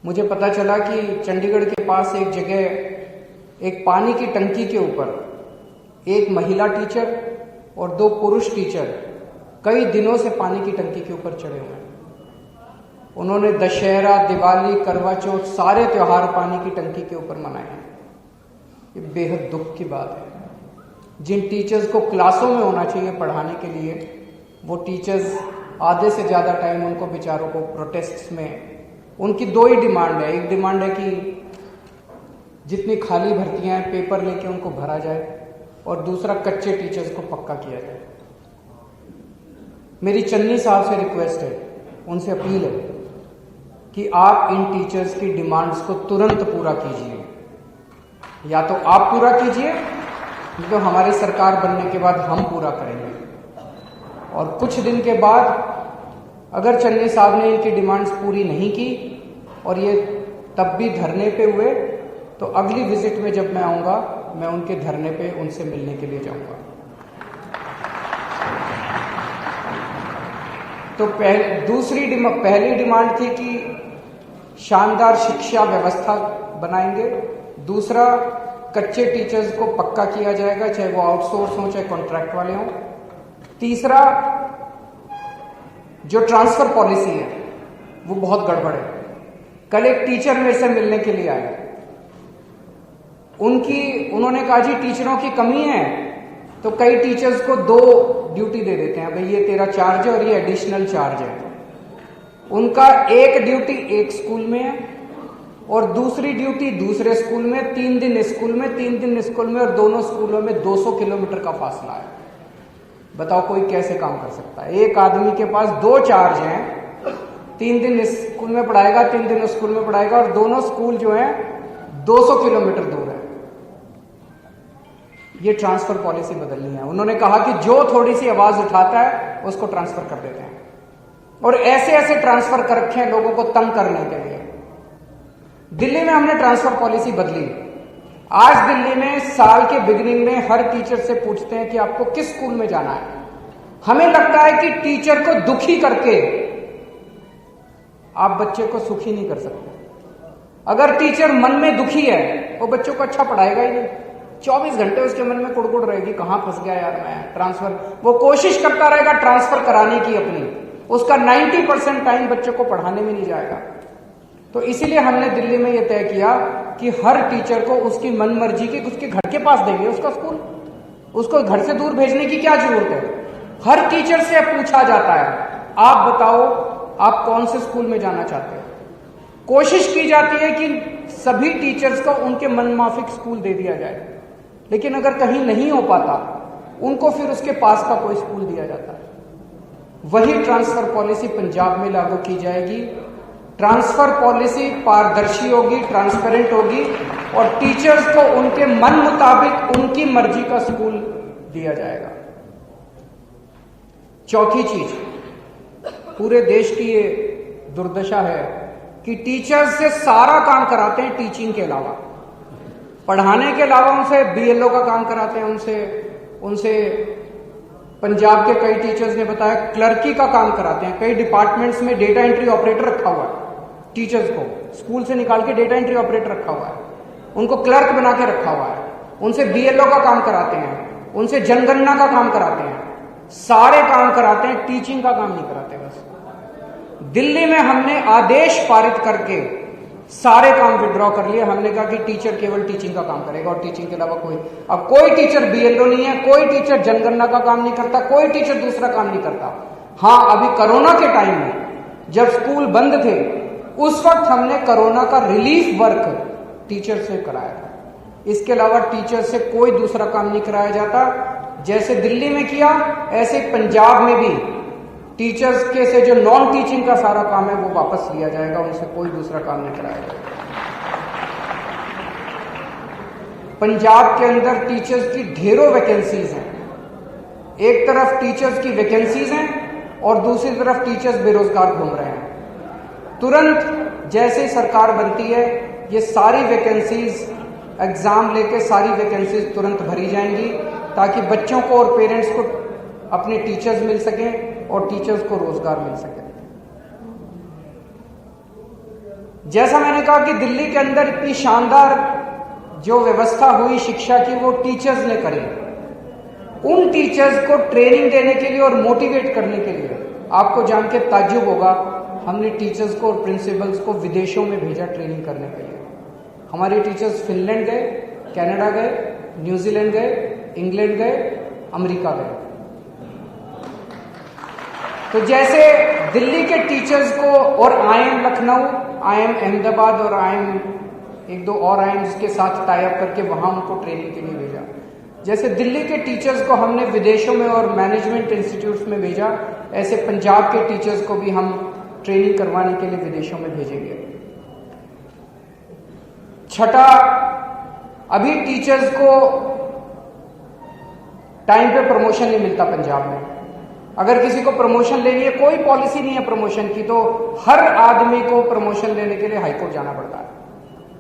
मुझे पता चला कि चंडीगढ़ के पास एक जगह एक पानी की टंकी के ऊपर एक महिला टीचर और 2 पुरुष टीचर कई दिनों से पानी की टंकी के ऊपर चढ़े हुए हैं। उन्होंने दशहरा, दिवाली, करवा चौथ सारे त्योहार पानी की टंकी के ऊपर मनाए हैं। ये बेहद दुख की बात है। जिन टीचर्स को क्लासों में होना चाहिए पढ़ाने के लिए, वो टीचर्स आधे से ज़्यादा टाइम उनको बेचारों को प्रोटेस्ट्स में, उनकी 2 ही डिमांड है। एक डिमांड है कि जितनी खाली भर्तियां हैं पेपर लेके उनको भरा जाए, और दूसरा कच्चे टीचर्स को पक्का किया जाए। मेरी चन्नी साहब से रिक्वेस्ट है, उनसे अपील है कि आप इन टीचर्स की डिमांड्स को तुरंत पूरा कीजिए। या तो आप पूरा कीजिए, तो हमारी सरकार बनने के बाद हम पूरा करेंगे। और कुछ दिन के बाद अगर चन्नी साहब ने इनकी डिमांड्स पूरी नहीं की और ये तब भी धरने पे हुए, तो अगली विजिट में जब मैं आऊंगा, मैं उनके धरने पे उनसे मिलने के लिए जाऊंगा। तो पहली डिमांड थी कि शानदार शिक्षा व्यवस्था बनाएंगे। दूसरा, कच्चे टीचर्स को पक्का किया जाएगा, चाहे वो आउटसोर्स हो चाहे कॉन्ट्रैक्ट वाले हों। तीसरा, जो ट्रांसफर पॉलिसी है वो बहुत गड़बड़ है। कल एक टीचर मेरे से मिलने के लिए आए, उन्होंने कहा जी टीचरों की कमी है, तो कई टीचर्स को 2 ड्यूटी दे देते हैं, भाई ये तेरा चार्ज है और ये एडिशनल चार्ज है। उनका एक ड्यूटी एक स्कूल में है और दूसरी ड्यूटी दूसरे स्कूल में, 3 दिन स्कूल में, 3 दिन स्कूल में, और दोनों स्कूलों में 200 किलोमीटर का फासला है। बताओ कोई कैसे काम कर सकता है? एक आदमी के पास 2 चार्ज हैं, 3 दिन स्कूल में पढ़ाएगा, 3 दिन स्कूल में पढ़ाएगा, और दोनों स्कूल जो है 200 किलोमीटर दूर है। ये ट्रांसफर पॉलिसी बदलनी है। उन्होंने कहा कि जो थोड़ी सी आवाज उठाता है उसको ट्रांसफर कर देते हैं, और ऐसे ऐसे ट्रांसफर कर रखे हैं लोगों को तंग करने के लिए। दिल्ली में हमने ट्रांसफर पॉलिसी बदली। आज दिल्ली में साल के बिगिनिंग में हर टीचर से पूछते हैं कि आपको किस स्कूल में जाना है। हमें लगता है कि टीचर को दुखी करके आप बच्चे को सुखी नहीं कर सकते। अगर टीचर मन में दुखी है वो बच्चों को अच्छा पढ़ाएगा ही नहीं। 24 घंटे उसके मन में कुड़कुड़ रहेगी, कहां फंस गया यार मैं, ट्रांसफर। वो कोशिश करता रहेगा ट्रांसफर कराने की अपनी, उसका 90% टाइम बच्चों को पढ़ाने में नहीं जाएगा। तो इसीलिए हमने दिल्ली में यह तय किया कि हर टीचर को उसकी मन मर्जी की, उसके घर के पास देंगे उसका स्कूल। उसको घर से दूर भेजने की क्या जरूरत है? हर टीचर से पूछा जाता है, आप बताओ आप कौन से स्कूल में जाना चाहते हो। कोशिश की जाती है कि सभी टीचर्स को उनके मनमाफिक स्कूल दे दिया जाए, लेकिन अगर कहीं नहीं हो पाता उनको फिर उसके पास का कोई स्कूल दिया जाता है। वही ट्रांसफर पॉलिसी पंजाब में लागू की जाएगी। ट्रांसफर पॉलिसी पारदर्शी होगी, ट्रांसपेरेंट होगी, और टीचर्स को उनके मन मुताबिक उनकी मर्जी का स्कूल दिया जाएगा। चौथी चीज, पूरे देश की ये दुर्दशा है कि टीचर्स से सारा काम कराते हैं टीचिंग के अलावा, पढ़ाने के अलावा उनसे बीएलओ का काम कराते हैं, उनसे पंजाब के कई टीचर्स ने बताया क्लर्की का काम कराते हैं। कई डिपार्टमेंट्स में डेटा एंट्री ऑपरेटर रखा हुआ है, टीचर्स को स्कूल से निकाल के डेटा एंट्री ऑपरेटर रखा हुआ है, उनको क्लर्क बना के रखा हुआ है। उनसे बीएलओ का काम कराते हैं, उनसे जनगणना का काम कराते हैं, सारे काम कराते हैं, टीचिंग का काम नहीं कराते। बस दिल्ली में हमने आदेश पारित करके सारे काम विड्रॉ कर लिए। हमने कहा कि टीचर केवल टीचिंग का काम करेगा और टीचिंग के अलावा अब कोई टीचर बीएलओ नहीं है, कोई टीचर जनगणना का काम नहीं करता, कोई टीचर दूसरा काम नहीं करता। हाँ, अभी कोरोना के टाइम में जब स्कूल बंद थे उस वक्त हमने कोरोना का रिलीफ वर्क टीचर से कराया था। इसके अलावा टीचर से कोई दूसरा काम नहीं कराया जाता। जैसे दिल्ली में किया ऐसे पंजाब में भी टीचर्स के से जो नॉन टीचिंग का सारा काम है वो वापस लिया जाएगा, उनसे कोई दूसरा काम नहीं कराया जाएगा। पंजाब के अंदर टीचर्स की ढेरों वैकेंसीज हैं। एक तरफ टीचर्स की वैकेंसीज हैं और दूसरी तरफ टीचर्स बेरोजगार घूम रहे हैं। तुरंत जैसे ही सरकार बनती है ये सारी वैकेंसीज एग्जाम लेके सारी वैकेंसीज तुरंत भरी जाएंगी, ताकि बच्चों को और पेरेंट्स को अपने टीचर्स मिल सकें और टीचर्स को रोजगार मिल सके। जैसा मैंने कहा कि दिल्ली के अंदर इतनी शानदार जो व्यवस्था हुई शिक्षा की, वो टीचर्स ने करी। उन टीचर्स को ट्रेनिंग देने के लिए और मोटिवेट करने के लिए आपको जान के ताज्जुब होगा, हमने टीचर्स को और प्रिंसिपल्स को विदेशों में भेजा ट्रेनिंग करने के लिए। हमारे टीचर्स फिनलैंड गए, कनाडा गए, न्यूजीलैंड गए, इंग्लैंड गए, अमेरिका गए। तो जैसे दिल्ली के टीचर्स को, और आईएम लखनऊ, आईएम अहमदाबाद और आईएम एक दो और आईएम्स के साथ टाई अप करके वहां उनको ट्रेनिंग के लिए भेजा। जैसे दिल्ली के टीचर्स को हमने विदेशों में और मैनेजमेंट इंस्टीट्यूट्स में भेजा, ऐसे पंजाब के टीचर्स को भी हम ट्रेनिंग करवाने के लिए विदेशों में भेजेंगे। छठा, अभी टीचर्स को टाइम पे प्रमोशन नहीं मिलता पंजाब में। अगर किसी को प्रमोशन लेनी है, कोई पॉलिसी नहीं है प्रमोशन की, तो हर आदमी को प्रमोशन लेने के लिए हाईकोर्ट जाना पड़ता है।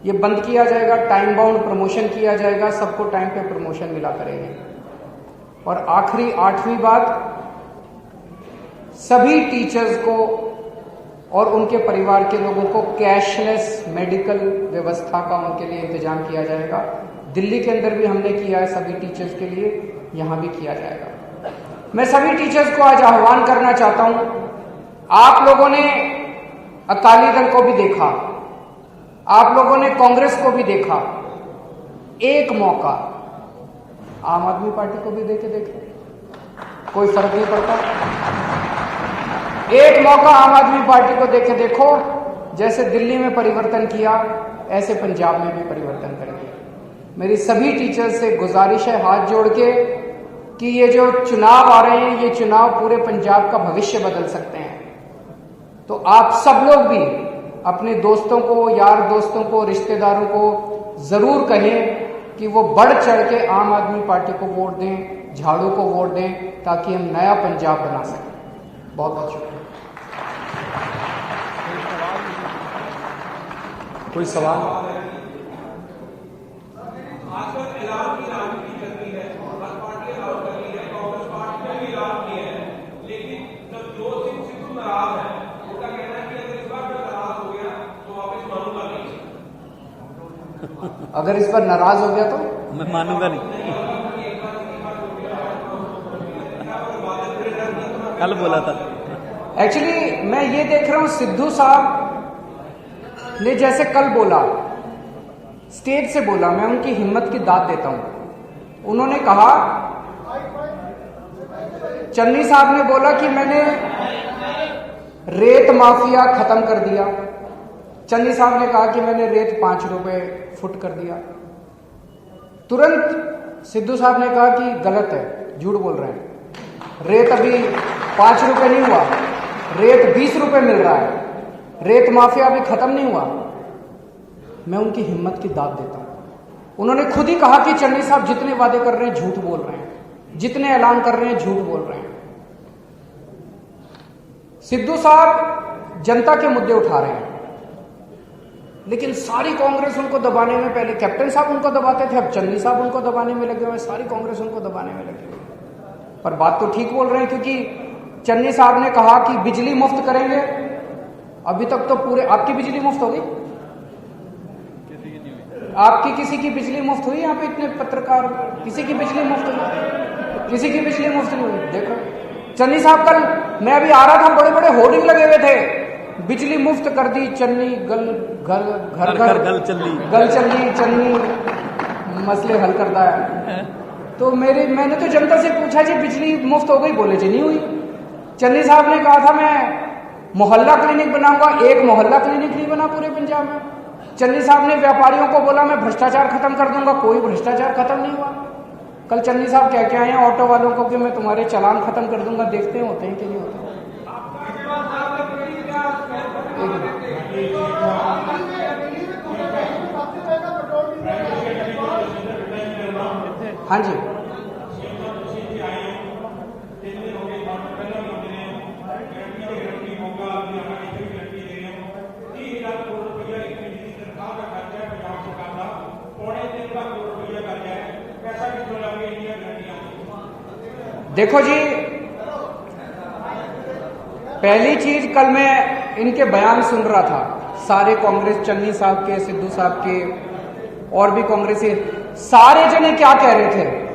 ये बंद किया जाएगा, टाइम बाउंड प्रमोशन किया जाएगा, सबको टाइम पे प्रमोशन मिला करेंगे। और आखिरी 8वीं बात, सभी टीचर्स को और उनके परिवार के लोगों को कैशलेस मेडिकल व्यवस्था का उनके लिए इंतजाम किया जाएगा। दिल्ली के अंदर भी हमने किया है सभी टीचर्स के लिए, यहां भी किया जाएगा। मैं सभी टीचर्स को आज आह्वान करना चाहता हूं, आप लोगों ने अकाली दल को भी देखा, आप लोगों ने कांग्रेस को भी देखा, एक मौका आम आदमी पार्टी को भी देके देखो, कोई फर्क नहीं पड़ता। एक मौका आम आदमी पार्टी को देके देखो, जैसे दिल्ली में परिवर्तन किया ऐसे पंजाब में भी परिवर्तन करेंगे। मेरी सभी टीचर्स से गुजारिश है हाथ जोड़ के कि ये जो चुनाव आ रहे हैं, ये चुनाव पूरे पंजाब का भविष्य बदल सकते हैं। तो आप सब लोग भी अपने दोस्तों को, यार दोस्तों को, रिश्तेदारों को जरूर कहें कि वो बढ़ चढ़ के आम आदमी पार्टी को वोट दें, झाड़ू को वोट दें, ताकि हम नया पंजाब बना सकें। बहुत बहुत शुक्रिया। कोई सवाल? अगर इस पर नाराज हो गया तो मैं मानूंगा नहीं। कल बोला था। एक्चुअली मैं ये देख रहा हूं, सिद्धू साहब ने जैसे कल बोला, स्टेज से बोला, मैं उनकी हिम्मत की दाद देता हूं। उन्होंने कहा, चन्नी साहब ने बोला कि मैंने रेत माफिया खत्म कर दिया। चन्नी साहब ने कहा कि मैंने रेत 5 रुपए फुट कर दिया। तुरंत सिद्धू साहब ने कहा कि गलत है, झूठ बोल रहे हैं, रेत अभी 5 रुपए नहीं हुआ, रेत 20 रुपए मिल रहा है, रेत माफिया अभी खत्म नहीं हुआ। मैं उनकी हिम्मत की दाद देता हूं। उन्होंने खुद ही कहा कि चन्नी साहब जितने वादे कर रहे हैं झूठ बोल रहे हैं, जितने ऐलान कर रहे हैं झूठ बोल रहे हैं। सिद्धू साहब जनता के मुद्दे उठा रहे हैं, लेकिन सारी कांग्रेस उनको दबाने में, पहले कैप्टन साहब उनको दबाते थे, अब चन्नी साहब उनको दबाने में लगे हुए, सारी कांग्रेस उनको दबाने में लगी हुई। पर बात तो ठीक बोल रहे हैं, क्योंकि चन्नी साहब ने कहा कि बिजली मुफ्त करेंगे। अभी तक तो पूरे, आपकी बिजली मुफ्त होगी? आपकी किसी की बिजली मुफ्त हुई? यहाँ पे इतने पत्रकार, किसी की बिजली मुफ्त हुई? किसी की बिजली मुफ्त नहीं हुई। देखो चन्नी साहब, कल मैं अभी आ रहा था, बड़े बड़े होर्डिंग लगे हुए थे, बिजली मुफ्त कर दी चन्नी, गल गल घर घर गल चल्ली चन्नी मसले हल करता है। तो मैंने तो जनता से पूछा जी बिजली मुफ्त हो गई? बोले जी नहीं हुई। चन्नी साहब ने कहा था मैं मोहल्ला क्लिनिक बनाऊंगा, एक मोहल्ला क्लिनिक नहीं बना पूरे पंजाब में। चन्नी साहब ने व्यापारियों को बोला मैं भ्रष्टाचार खत्म कर दूंगा, कोई भ्रष्टाचार खत्म नहीं हुआ। कल चन्नी साहब कह के आए हैं ऑटो वालों को कि मैं तुम्हारे चालान खत्म कर दूंगा, देखते हैं होते हैं कि नहीं होते। हाँ जी, देखो जी, पहली चीज, कल मैं इनके बयान सुन रहा था, सारे कांग्रेस, चन्नी साहब के, सिद्धू साहब के और भी कांग्रेसी, सारे जने क्या कह रहे थे